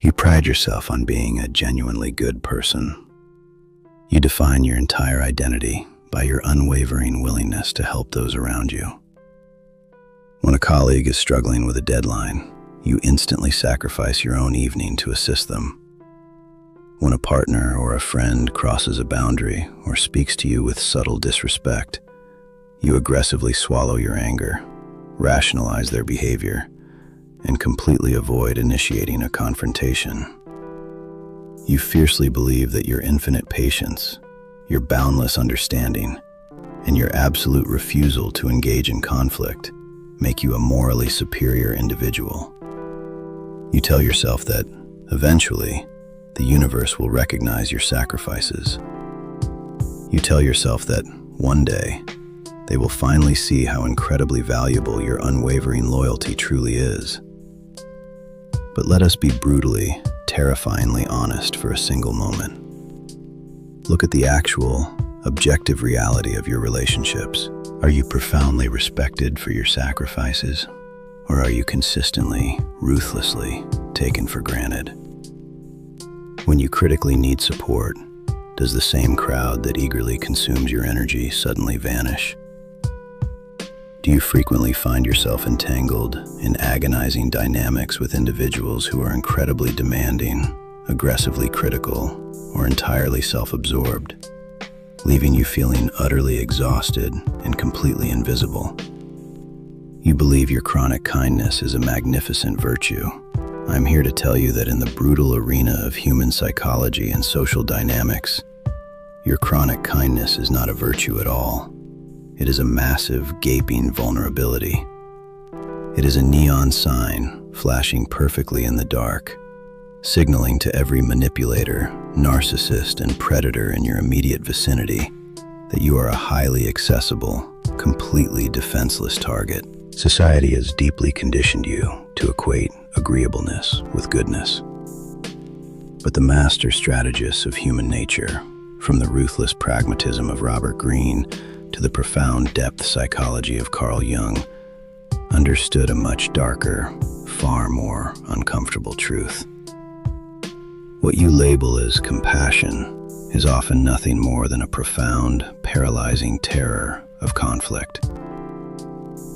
You pride yourself on being a genuinely good person. You define your entire identity by your unwavering willingness to help those around you. When a colleague is struggling with a deadline, you instantly sacrifice your own evening to assist them. When a partner or a friend crosses a boundary or speaks to you with subtle disrespect, you aggressively swallow your anger, rationalize their behavior, and completely avoid initiating a confrontation. You fiercely believe that your infinite patience, your boundless understanding, and your absolute refusal to engage in conflict make you a morally superior individual. You tell yourself that, eventually, the universe will recognize your sacrifices. You tell yourself that, one day, they will finally see how incredibly valuable your unwavering loyalty truly is. But let us be brutally, terrifyingly honest for a single moment. Look at the actual, objective reality of your relationships. Are you profoundly respected for your sacrifices? Or are you consistently, ruthlessly taken for granted? When you critically need support, does the same crowd that eagerly consumes your energy suddenly vanish? Do you frequently find yourself entangled in agonizing dynamics with individuals who are incredibly demanding, aggressively critical, or entirely self-absorbed, leaving you feeling utterly exhausted and completely invisible? You believe your chronic kindness is a magnificent virtue. I'm here to tell you that in the brutal arena of human psychology and social dynamics, your chronic kindness is not a virtue at all. It is a massive, gaping vulnerability. It is a neon sign flashing perfectly in the dark, signaling to every manipulator, narcissist, and predator in your immediate vicinity that you are a highly accessible, completely defenseless target. Society has deeply conditioned you to equate agreeableness with goodness. But the master strategists of human nature, from the ruthless pragmatism of Robert Greene to the profound depth psychology of Carl Jung, understood a much darker, far more uncomfortable truth. What you label as compassion is often nothing more than a profound, paralyzing terror of conflict.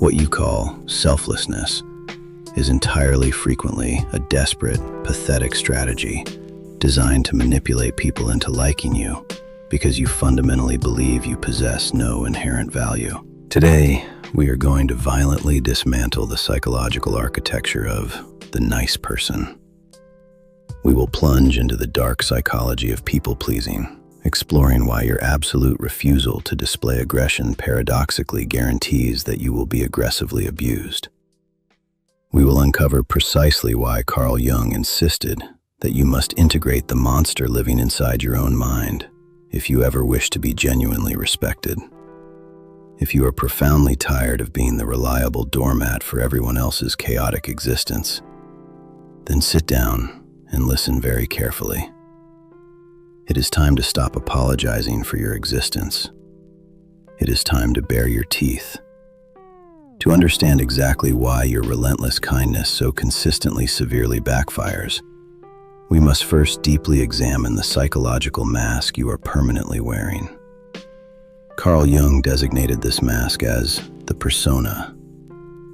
What you call selflessness is entirely frequently a desperate, pathetic strategy designed to manipulate people into liking you because you fundamentally believe you possess no inherent value. Today, we are going to violently dismantle the psychological architecture of the nice person. We will plunge into the dark psychology of people-pleasing, exploring why your absolute refusal to display aggression paradoxically guarantees that you will be aggressively abused. We will uncover precisely why Carl Jung insisted that you must integrate the monster living inside your own mind if you ever wish to be genuinely respected. If you are profoundly tired of being the reliable doormat for everyone else's chaotic existence, then sit down and listen very carefully. It is time to stop apologizing for your existence. It is time to bare your teeth. To understand exactly why your relentless kindness so consistently severely backfires, we must first deeply examine the psychological mask you are permanently wearing. Carl Jung designated this mask as the persona,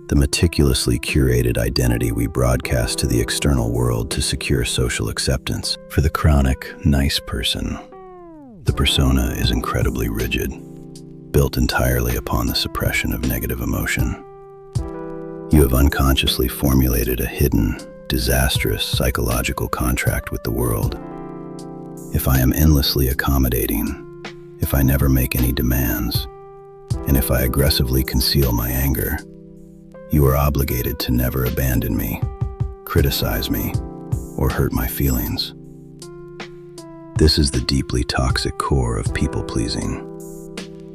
the meticulously curated identity we broadcast to the external world to secure social acceptance. For the chronic, nice person, the persona is incredibly rigid, built entirely upon the suppression of negative emotion. You have unconsciously formulated a hidden, disastrous psychological contract with the world. If I am endlessly accommodating, if I never make any demands, and if I aggressively conceal my anger, you are obligated to never abandon me, criticize me, or hurt my feelings. This is the deeply toxic core of people-pleasing.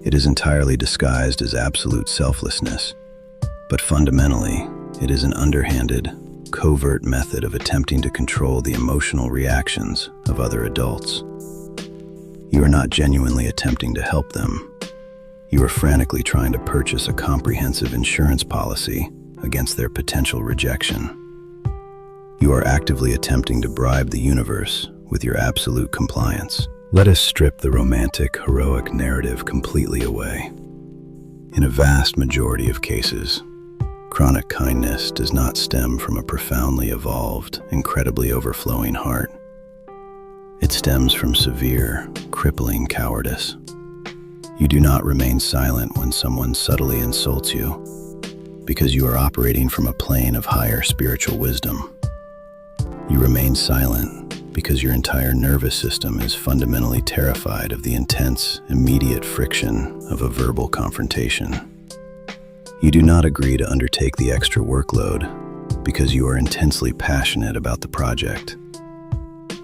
It is entirely disguised as absolute selflessness, but fundamentally, it is an underhanded, covert method of attempting to control the emotional reactions of other adults. You are not genuinely attempting to help them. You are frantically trying to purchase a comprehensive insurance policy against their potential rejection. You are actively attempting to bribe the universe with your absolute compliance. Let us strip the romantic, heroic narrative completely away. In a vast majority of cases, chronic kindness does not stem from a profoundly evolved, incredibly overflowing heart. It stems from severe, crippling cowardice. You do not remain silent when someone subtly insults you, because you are operating from a plane of higher spiritual wisdom. You remain silent because your entire nervous system is fundamentally terrified of the intense, immediate friction of a verbal confrontation. You do not agree to undertake the extra workload because you are intensely passionate about the project.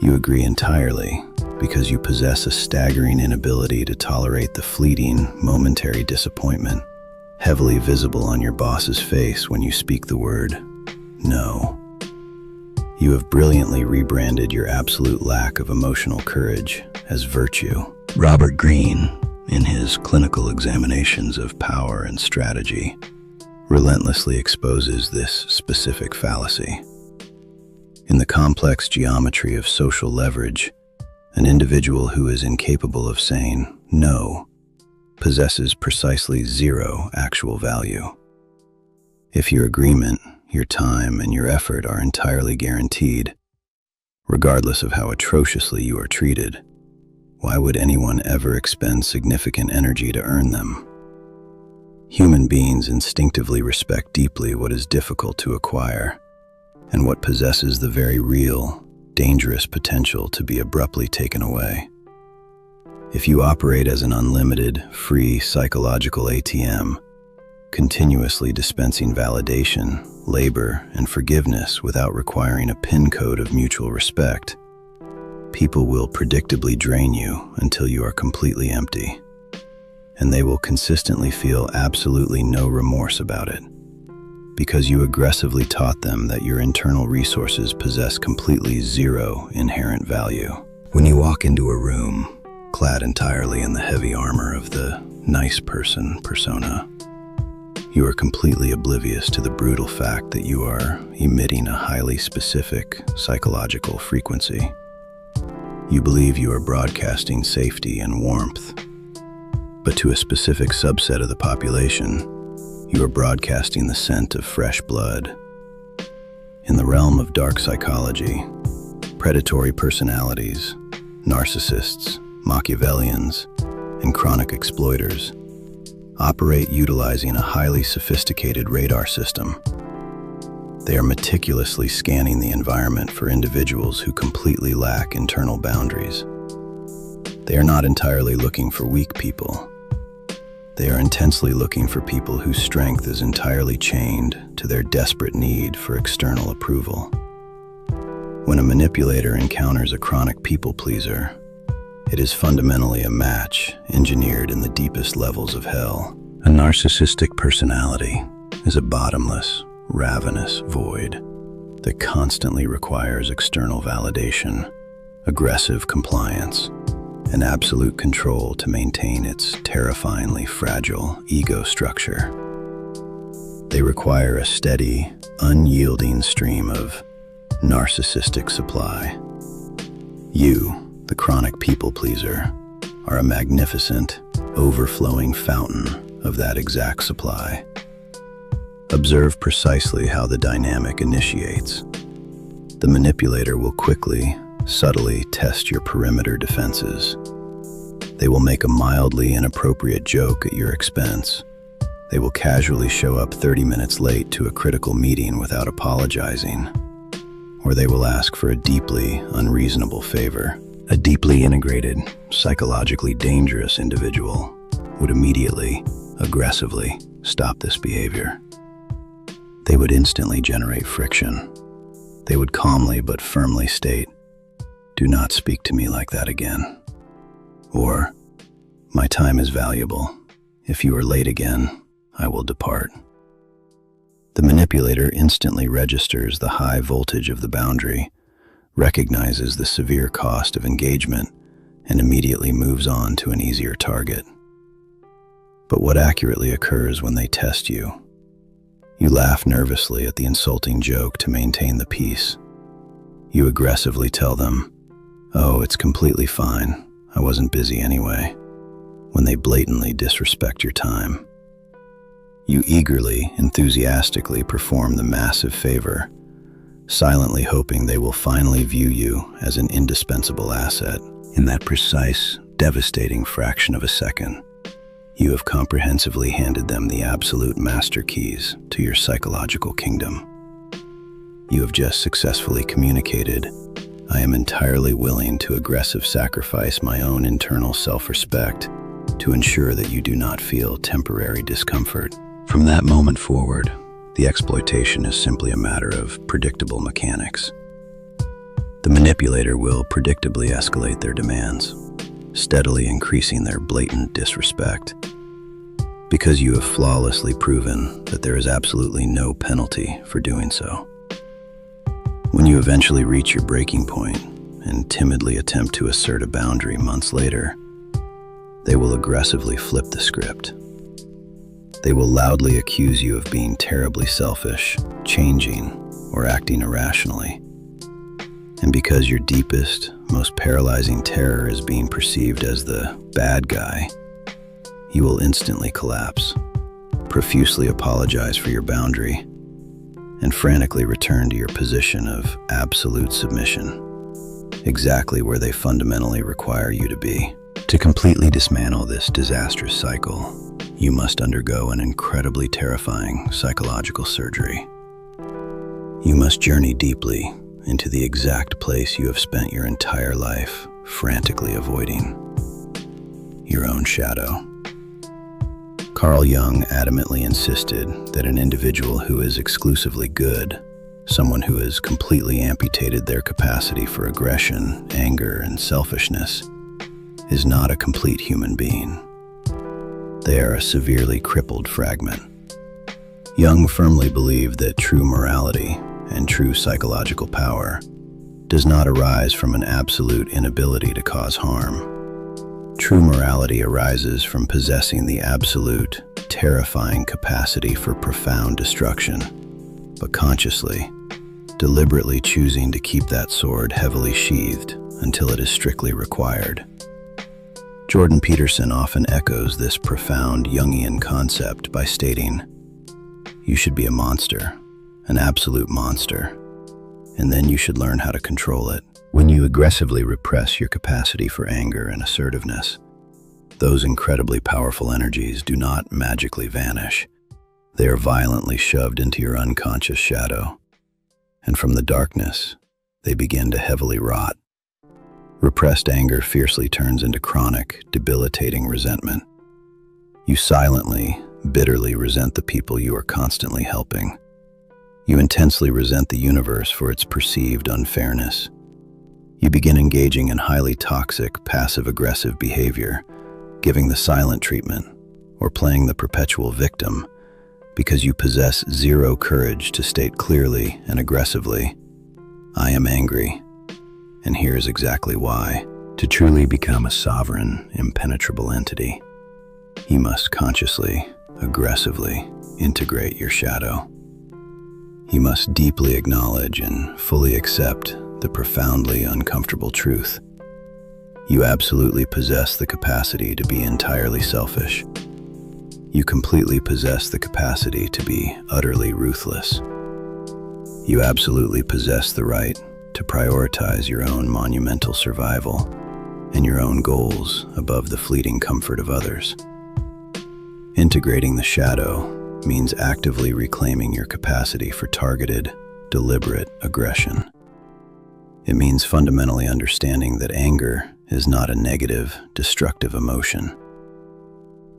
You agree entirely because you possess a staggering inability to tolerate the fleeting, momentary disappointment heavily visible on your boss's face when you speak the word no. You have brilliantly rebranded your absolute lack of emotional courage as virtue. Robert Greene, in his clinical examinations of power and strategy, relentlessly exposes this specific fallacy. In the complex geometry of social leverage, an individual who is incapable of saying no possesses precisely zero actual value. If your agreement, your time, and your effort are entirely guaranteed, regardless of how atrociously you are treated, why would anyone ever expend significant energy to earn them? Human beings instinctively respect deeply what is difficult to acquire, and what possesses the very real, dangerous potential to be abruptly taken away. If you operate as an unlimited, free psychological ATM, continuously dispensing validation, labor, and forgiveness without requiring a PIN code of mutual respect, people will predictably drain you until you are completely empty, and they will consistently feel absolutely no remorse about it, because you aggressively taught them that your internal resources possess completely zero inherent value. When you walk into a room, clad entirely in the heavy armor of the nice person persona, you are completely oblivious to the brutal fact that you are emitting a highly specific psychological frequency. You believe you are broadcasting safety and warmth, but to a specific subset of the population, you are broadcasting the scent of fresh blood. In the realm of dark psychology, predatory personalities, narcissists, Machiavellians, and chronic exploiters operate utilizing a highly sophisticated radar system. They are meticulously scanning the environment for individuals who completely lack internal boundaries. They are not entirely looking for weak people. They are intensely looking for people whose strength is entirely chained to their desperate need for external approval. When a manipulator encounters a chronic people pleaser, it is fundamentally a match engineered in the deepest levels of hell. A narcissistic personality is a bottomless, ravenous void that constantly requires external validation, aggressive compliance, and absolute control to maintain its terrifyingly fragile ego structure. They require a steady, unyielding stream of narcissistic supply. You, the chronic people pleaser, are a magnificent, overflowing fountain of that exact supply. Observe precisely how the dynamic initiates. The manipulator will quickly, subtly test your perimeter defenses. They will make a mildly inappropriate joke at your expense. They will casually show up 30 minutes late to a critical meeting without apologizing. Or they will ask for a deeply unreasonable favor. A deeply integrated, psychologically dangerous individual would immediately, aggressively stop this behavior. They would instantly generate friction. They would calmly but firmly state, "Do not speak to me like that again." Or, "My time is valuable. If you are late again, I will depart." The manipulator instantly registers the high voltage of the boundary, recognizes the severe cost of engagement, and immediately moves on to an easier target. But what accurately occurs when they test you? You laugh nervously at the insulting joke to maintain the peace. You aggressively tell them, "Oh, it's completely fine. I wasn't busy anyway," when they blatantly disrespect your time. You eagerly, enthusiastically perform the massive favor, silently hoping they will finally view you as an indispensable asset. In that precise, devastating fraction of a second, you have comprehensively handed them the absolute master keys to your psychological kingdom. You have just successfully communicated, "I am entirely willing to aggressive sacrifice my own internal self-respect to ensure that you do not feel temporary discomfort." From that moment forward, the exploitation is simply a matter of predictable mechanics. The manipulator will predictably escalate their demands, steadily increasing their blatant disrespect. Because you have flawlessly proven that there is absolutely no penalty for doing so. When you eventually reach your breaking point and timidly attempt to assert a boundary months later, they will aggressively flip the script. They will loudly accuse you of being terribly selfish, changing, or acting irrationally. And because your deepest, most paralyzing terror is being perceived as the bad guy, you will instantly collapse, profusely apologize for your boundary, and frantically return to your position of absolute submission, exactly where they fundamentally require you to be. To completely dismantle this disastrous cycle, you must undergo an incredibly terrifying psychological surgery. You must journey deeply into the exact place you have spent your entire life frantically avoiding: your own shadow. Carl Jung adamantly insisted that an individual who is exclusively good, someone who has completely amputated their capacity for aggression, anger, and selfishness, is not a complete human being. They are a severely crippled fragment. Jung firmly believed that true morality and true psychological power does not arise from an absolute inability to cause harm. True morality arises from possessing the absolute, terrifying capacity for profound destruction, but consciously, deliberately choosing to keep that sword heavily sheathed until it is strictly required. Jordan Peterson often echoes this profound Jungian concept by stating, "You should be a monster, an absolute monster, and then you should learn how to control it." When you aggressively repress your capacity for anger and assertiveness, those incredibly powerful energies do not magically vanish. They are violently shoved into your unconscious shadow, and from the darkness, they begin to heavily rot. Repressed anger fiercely turns into chronic, debilitating resentment. You silently, bitterly resent the people you are constantly helping. You intensely resent the universe for its perceived unfairness. You begin engaging in highly toxic, passive-aggressive behavior, giving the silent treatment, or playing the perpetual victim, because you possess zero courage to state clearly and aggressively, "I am angry, and here's exactly why." To truly become a sovereign, impenetrable entity, you must consciously, aggressively integrate your shadow. You must deeply acknowledge and fully accept the profoundly uncomfortable truth. You absolutely possess the capacity to be entirely selfish. You completely possess the capacity to be utterly ruthless. You absolutely possess the right to prioritize your own monumental survival and your own goals above the fleeting comfort of others. Integrating the shadow means actively reclaiming your capacity for targeted, deliberate aggression. It means fundamentally understanding that anger is not a negative, destructive emotion.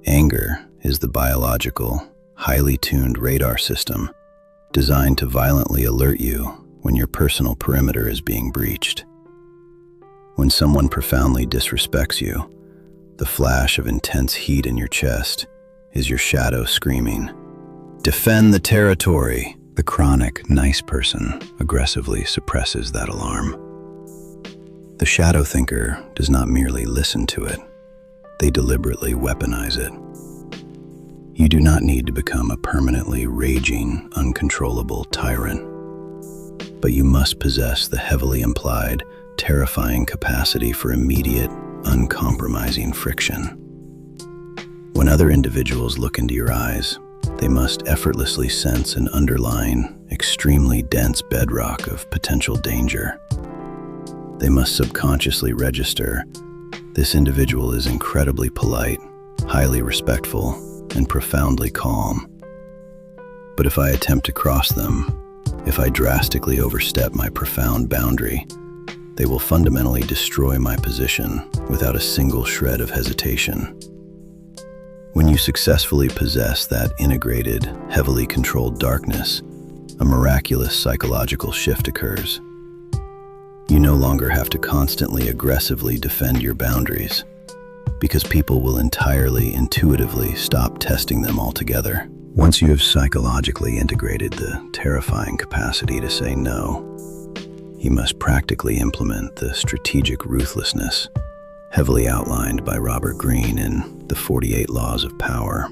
Anger is the biological, highly tuned radar system designed to violently alert you when your personal perimeter is being breached. When someone profoundly disrespects you, the flash of intense heat in your chest is your shadow screaming, "Defend the territory!" The chronic, nice person aggressively suppresses that alarm. The shadow thinker does not merely listen to it, they deliberately weaponize it. You do not need to become a permanently raging, uncontrollable tyrant. but you must possess the heavily implied, terrifying capacity for immediate, uncompromising friction. When other individuals look into your eyes, they must effortlessly sense an underlying, extremely dense bedrock of potential danger. They must subconsciously register, this individual is incredibly polite, highly respectful, and profoundly calm. But if I attempt to cross them, if I drastically overstep my profound boundary, they will fundamentally destroy my position without a single shred of hesitation. When you successfully possess that integrated, heavily controlled darkness, a miraculous psychological shift occurs. You no longer have to constantly aggressively defend your boundaries, because people will entirely, intuitively stop testing them altogether. Once you have psychologically integrated the terrifying capacity to say no, you must practically implement the strategic ruthlessness heavily outlined by Robert Greene in The 48 Laws of Power.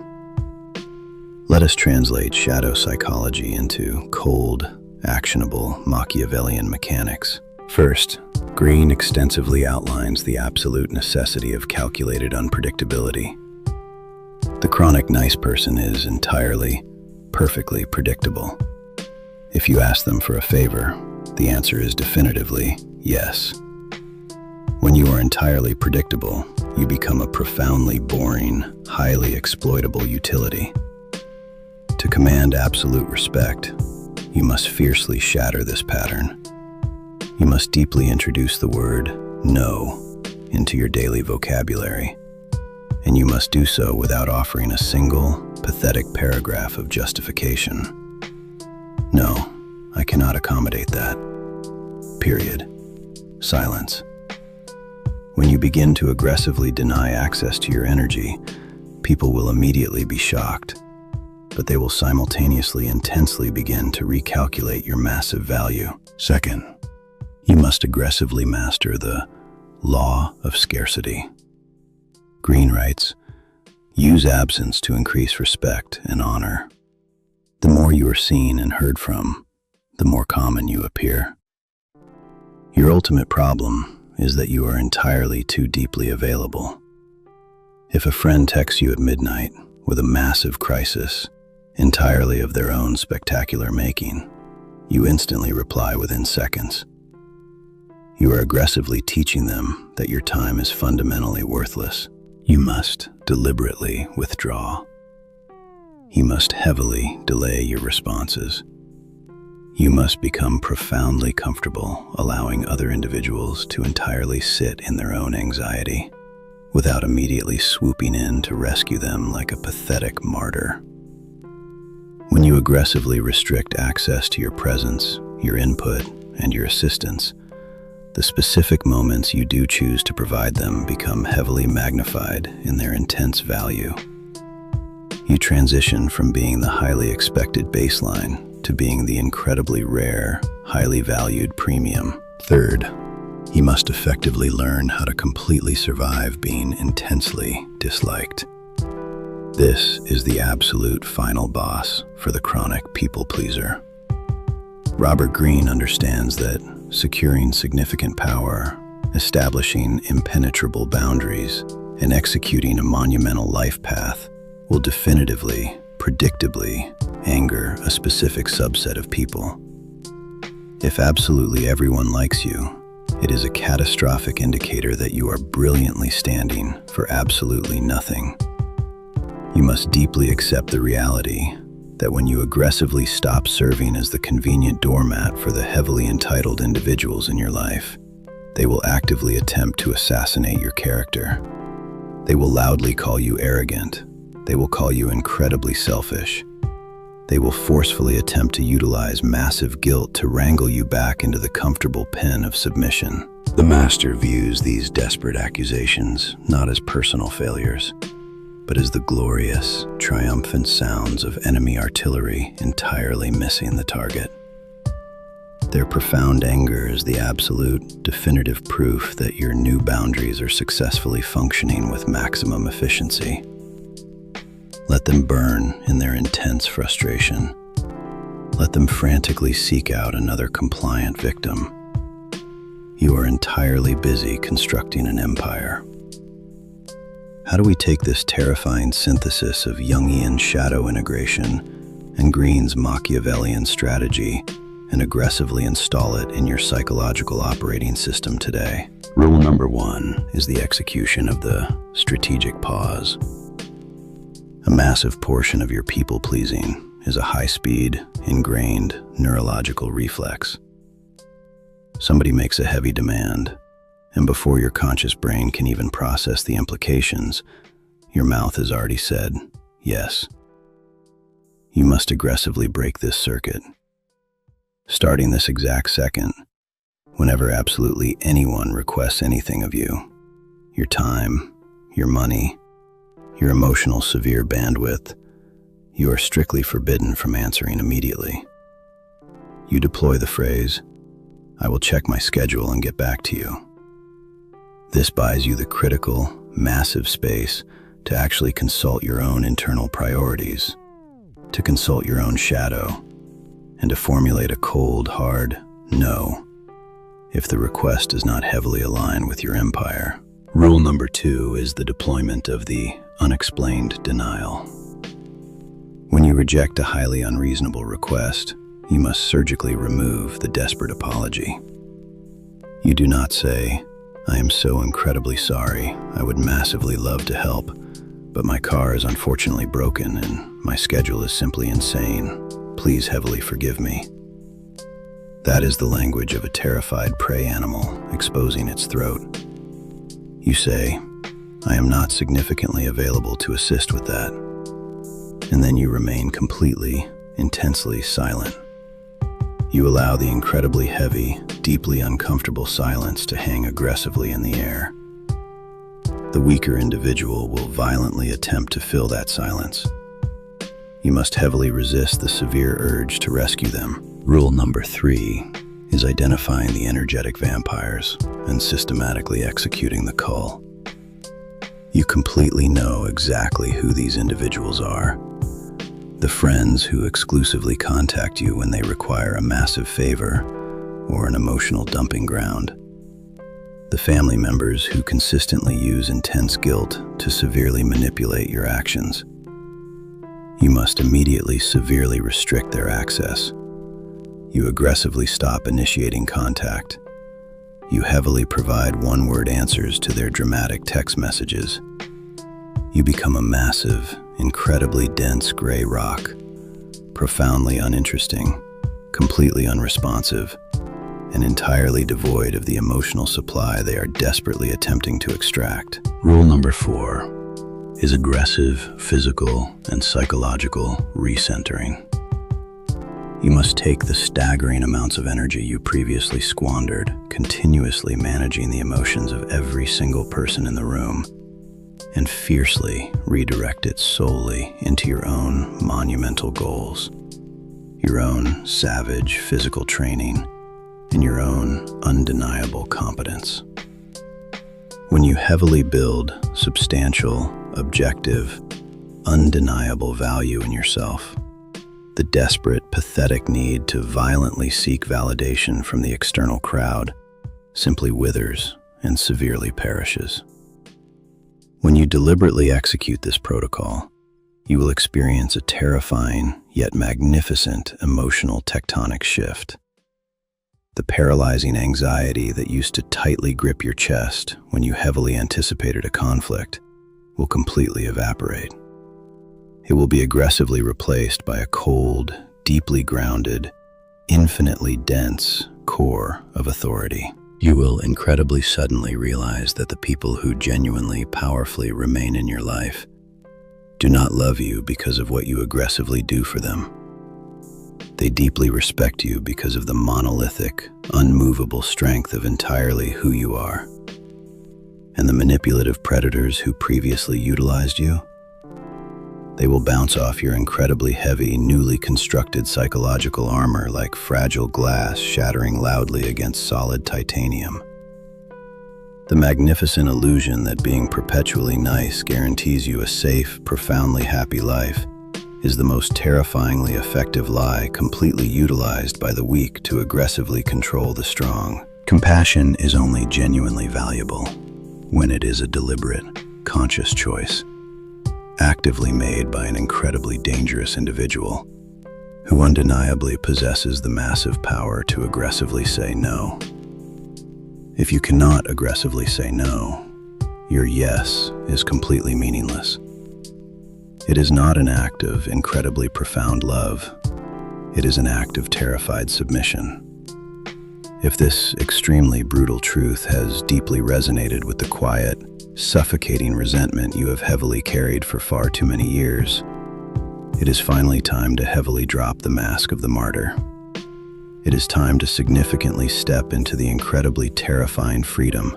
Let us translate shadow psychology into cold, actionable Machiavellian mechanics. First, Greene extensively outlines the absolute necessity of calculated unpredictability. The chronic nice person is entirely, perfectly predictable. If you ask them for a favor, the answer is definitively yes. When you are entirely predictable, you become a profoundly boring, highly exploitable utility. To command absolute respect, you must fiercely shatter this pattern. You must deeply introduce the word no into your daily vocabulary, and you must do so without offering a single, pathetic paragraph of justification. No, I cannot accommodate that. Period. Silence. When you begin to aggressively deny access to your energy, people will immediately be shocked, but they will simultaneously intensely begin to recalculate your massive value. Second, you must aggressively master the law of scarcity. Greene writes, use absence to increase respect and honor. The more you are seen and heard from, the more common you appear. Your ultimate problem is that you are entirely too deeply available. If a friend texts you at midnight with a massive crisis, entirely of their own spectacular making, you instantly reply within seconds. You are aggressively teaching them that your time is fundamentally worthless. You must deliberately withdraw. You must heavily delay your responses. You must become profoundly comfortable allowing other individuals to entirely sit in their own anxiety, without immediately swooping in to rescue them like a pathetic martyr. When you aggressively restrict access to your presence, your input, and your assistance, the specific moments you do choose to provide them become heavily magnified in their intense value. You transition from being the highly expected baseline to being the incredibly rare, highly valued premium. Third, you must effectively learn how to completely survive being intensely disliked. This is the absolute final boss for the chronic people pleaser. Robert Greene understands that securing significant power, establishing impenetrable boundaries, and executing a monumental life path will definitively, predictably, anger a specific subset of people. If absolutely everyone likes you, it is a catastrophic indicator that you are brilliantly standing for absolutely nothing. You must deeply accept the reality that when you aggressively stop serving as the convenient doormat for the heavily entitled individuals in your life, they will actively attempt to assassinate your character. They will loudly call you arrogant. They will call you incredibly selfish. They will forcefully attempt to utilize massive guilt to wrangle you back into the comfortable pen of submission. The master views these desperate accusations not as personal failures, but as the glorious, triumphant sounds of enemy artillery entirely missing the target. Their profound anger is the absolute, definitive proof that your new boundaries are successfully functioning with maximum efficiency. Let them burn in their intense frustration. let them frantically seek out another compliant victim. You are entirely busy constructing an empire. How do we take this terrifying synthesis of Jungian shadow integration and Greene's Machiavellian strategy and aggressively install it in your psychological operating system today? Rule number 1 is the execution of the strategic pause. A massive portion of your people-pleasing is a high-speed, ingrained neurological reflex. Somebody makes a heavy demand, and before your conscious brain can even process the implications, your mouth has already said, yes. You must aggressively break this circuit. Starting this exact second, whenever absolutely anyone requests anything of you, your time, your money, your emotional severe bandwidth, you are strictly forbidden from answering immediately. You deploy the phrase, "I will check my schedule and get back to you." This buys you the critical, massive space to actually consult your own internal priorities, to consult your own shadow, and to formulate a cold, hard no if the request does not heavily align with your empire. Rule number 2 is the deployment of the unexplained denial. When you reject a highly unreasonable request, you must surgically remove the desperate apology. You do not say, "I am so incredibly sorry, I would massively love to help, but my car is unfortunately broken and my schedule is simply insane. Please heavily forgive me." That is the language of a terrified prey animal exposing its throat. You say, "I am not significantly available to assist with that." And then you remain completely, intensely silent. You allow the incredibly heavy, deeply uncomfortable silence to hang aggressively in the air. The weaker individual will violently attempt to fill that silence. You must heavily resist the severe urge to rescue them. Rule number 3 is identifying the energetic vampires and systematically executing the cull. You completely know exactly who these individuals are. The friends who exclusively contact you when they require a massive favor or an emotional dumping ground. The family members who consistently use intense guilt to severely manipulate your actions. You must immediately severely restrict their access. You aggressively stop initiating contact. You heavily provide one-word answers to their dramatic text messages. You become a massive, incredibly dense gray rock, profoundly uninteresting, completely unresponsive, and entirely devoid of the emotional supply they are desperately attempting to extract. Rule number 4 is aggressive physical and psychological recentering. You must take the staggering amounts of energy you previously squandered, continuously managing the emotions of every single person in the room, and fiercely redirect it solely into your own monumental goals, your own savage physical training, and your own undeniable competence. When you heavily build substantial, objective, undeniable value in yourself, the desperate, pathetic need to violently seek validation from the external crowd simply withers and severely perishes. When you deliberately execute this protocol, you will experience a terrifying yet magnificent emotional tectonic shift. The paralyzing anxiety that used to tightly grip your chest when you heavily anticipated a conflict will completely evaporate. It will be aggressively replaced by a cold, deeply grounded, infinitely dense core of authority. You will incredibly suddenly realize that the people who genuinely, powerfully remain in your life do not love you because of what you aggressively do for them. They deeply respect you because of the monolithic, unmovable strength of entirely who you are. And the manipulative predators who previously utilized you, they will bounce off your incredibly heavy, newly constructed psychological armor like fragile glass shattering loudly against solid titanium. The magnificent illusion that being perpetually nice guarantees you a safe, profoundly happy life is the most terrifyingly effective lie, completely utilized by the weak to aggressively control the strong. Compassion is only genuinely valuable when it is a deliberate, conscious choice, actively made by an incredibly dangerous individual who undeniably possesses the massive power to aggressively say no. If you cannot aggressively say no, your yes is completely meaningless. It is not an act of incredibly profound love. It is an act of terrified submission. If this extremely brutal truth has deeply resonated with the quiet, suffocating resentment you have heavily carried for far too many years, it is finally time to heavily drop the mask of the martyr. It is time to significantly step into the incredibly terrifying freedom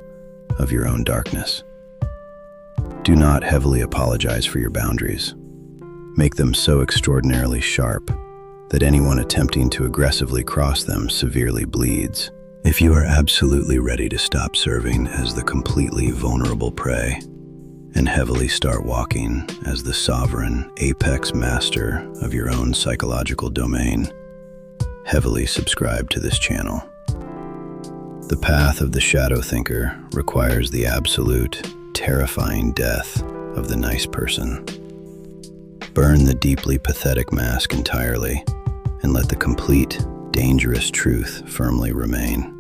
of your own darkness. Do not heavily apologize for your boundaries. Make them so extraordinarily sharp that anyone attempting to aggressively cross them severely bleeds. If you are absolutely ready to stop serving as the completely vulnerable prey and heavily start walking as the sovereign apex master of your own psychological domain, heavily subscribe to this channel. The path of the shadow thinker requires the absolute, terrifying death of the nice person. Burn the deeply pathetic mask entirely and let the complete, dangerous truth firmly remain.